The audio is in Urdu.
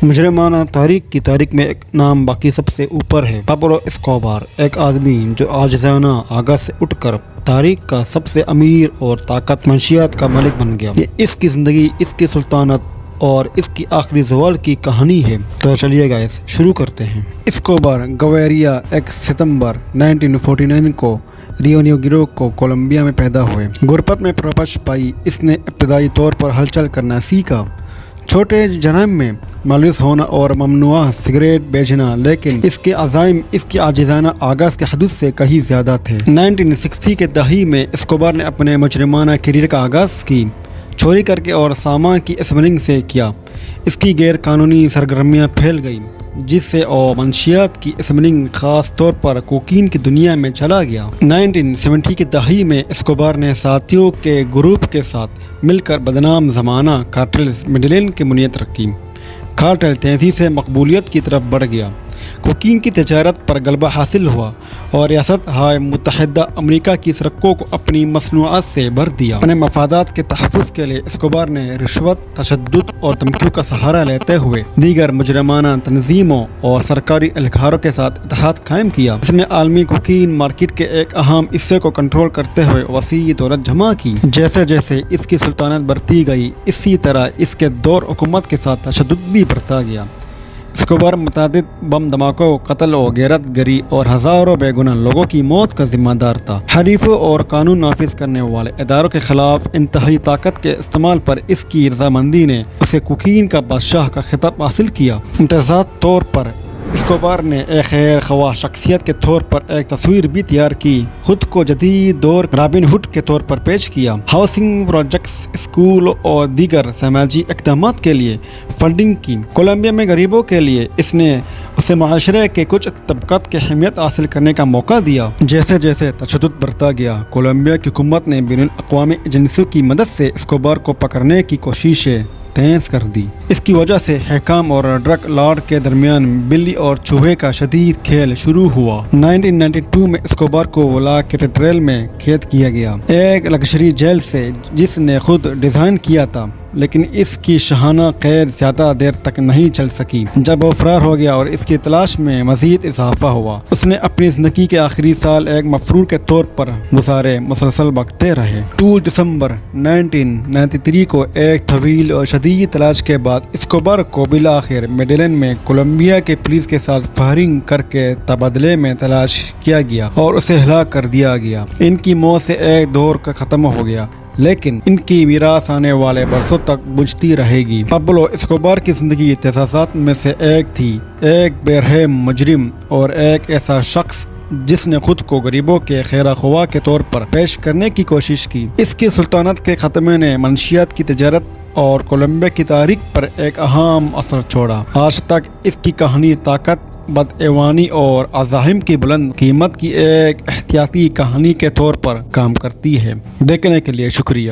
مجرمانہ تاریخ کی تاریخ میں ایک نام باقی سب سے اوپر ہے۔ پابلو اسکوبار، ایک آدمی جو عاجزانہ آغاز سے اٹھ کر تاریخ کا سب سے امیر اور طاقت منشیات کا مالک بن گیا۔ یہ اس کی زندگی، اس کی سلطنت اور اس کی آخری زوال کی کہانی ہے۔ تو چلیے گائز شروع کرتے ہیں۔ اسکوبار گویریا 1 ستمبر 1949 کو ریو نیگرو کو کولمبیا میں پیدا ہوئے۔ غربت میں پرورش پائی، اس نے ابتدائی طور پر ہلچل کرنا سیکھا، چھوٹے جرائم میں ملوث ہونا اور ممنوعہ سگریٹ بیچنا، لیکن اس کے عزائم اس کی عاجزانہ آغاز کے حدود سے کہیں زیادہ تھے۔ 1960 کے دہائی میں اسکوبار نے اپنے مجرمانہ کیریئر کا آغاز کی چوری کر کے اور سامان کی اسمگلنگ سے کیا۔ اس کی غیر قانونی سرگرمیاں پھیل گئیں، جس سے منشیات کی اسمگلنگ خاص طور پر کوکین کی دنیا میں چلا گیا۔ 1970 کی دہائی میں اسکوبار نے ساتھیوں کے گروپ کے ساتھ مل کر بدنام زمانہ کارٹلز میڈیلین کی بنیاد رکھی۔ کارٹل تیزی سے مقبولیت کی طرف بڑھ گیا، کوکین کی تجارت پر غلبہ حاصل ہوا اور ریاستہائے متحدہ امریکہ کی سڑکوں کو اپنی مصنوعات سے بھر دیا۔ اپنے مفادات کے تحفظ کے لیے اسکوبار نے رشوت، تشدد اور دھمکیوں کا سہارا لیتے ہوئے دیگر مجرمانہ تنظیموں اور سرکاری اہلکاروں کے ساتھ اتحاد قائم کیا۔ اس نے عالمی کوکین مارکیٹ کے ایک اہم حصے کو کنٹرول کرتے ہوئے وسیع دولت جمع کی۔ جیسے جیسے اس کی سلطنت بڑھتی گئی، اسی طرح اس کے دور حکومت کے ساتھ تشدد بھی بڑھتا گیا۔ اسکوبار متعدد بم دھماکوں، قتل و غارت گری اور ہزاروں بے گناہ لوگوں کی موت کا ذمہ دار تھا۔ حریفوں اور قانون نافذ کرنے والے اداروں کے خلاف انتہائی طاقت کے استعمال پر اس کی رضامندی نے اسے کوکین کا بادشاہ کا خطاب حاصل کیا۔ امتیازات طور پر اسکوبار نے ایک خیر خواہ شخصیت کے طور پر ایک تصویر بھی تیار کی، خود کو جدید دور رابن ہوڈ کے طور پر پیش کیا۔ ہاؤسنگ پروجیکٹس، اسکول اور دیگر سماجی اقدامات کے لیے فنڈنگ کی۔ کولمبیا میں غریبوں کے لیے اس نے اسے معاشرے کے کچھ طبقات کی حمایت حاصل کرنے کا موقع دیا۔ جیسے جیسے تشدد بڑھتا گیا، کولمبیا کی حکومت نے بین الاقوامی ایجنسیوں کی مدد سے اسکوبار کو پکڑنے کی کوششیں تیز کر دی۔ اس کی وجہ سے حکام اور ڈرگ لارڈ کے درمیان بلی اور چوہے کا شدید کھیل شروع ہوا۔ 1992 میں اسکوبار کو لا کیٹیڈرل میں قید کیا گیا، ایک لگژری جیل سے جس نے خود ڈیزائن کیا تھا، لیکن اس کی شاہانہ قید زیادہ دیر تک نہیں چل سکی۔ جب وہ فرار ہو گیا اور اس کی تلاش میں مزید اضافہ ہوا، اس نے اپنی زندگی کے آخری سال ایک مفرور کے طور پر گزارے، مسلسل بھاگتے رہے۔ 2 دسمبر 1993 کو ایک طویل اور شدید تلاش کے بعد اسکوبار کو بالآخر میڈیلین میں کولمبیا کے پولیس کے ساتھ فائرنگ کر کے تبادلے میں تلاش کیا گیا اور اسے ہلاک کر دیا گیا۔ ان کی موت سے ایک دور کا ختم ہو گیا، لیکن ان کی میراث آنے والے برسوں تک بجتی رہے گی۔ پابلو اسکوبار کی زندگی اعتزازات میں سے ایک تھی، ایک بے رحم مجرم اور ایک ایسا شخص جس نے خود کو غریبوں کے خیر خواہ کے طور پر پیش کرنے کی کوشش کی۔ اس کی سلطنت کے خاتمے نے منشیات کی تجارت اور کولمبیا کی تاریخ پر ایک اہم اثر چھوڑا۔ آج تک اس کی کہانی طاقت، بدعنوانی اور عزائم کی بلند قیمت کی ایک احتیاطی کہانی کے طور پر کام کرتی ہے۔ دیکھنے کے لیے شکریہ۔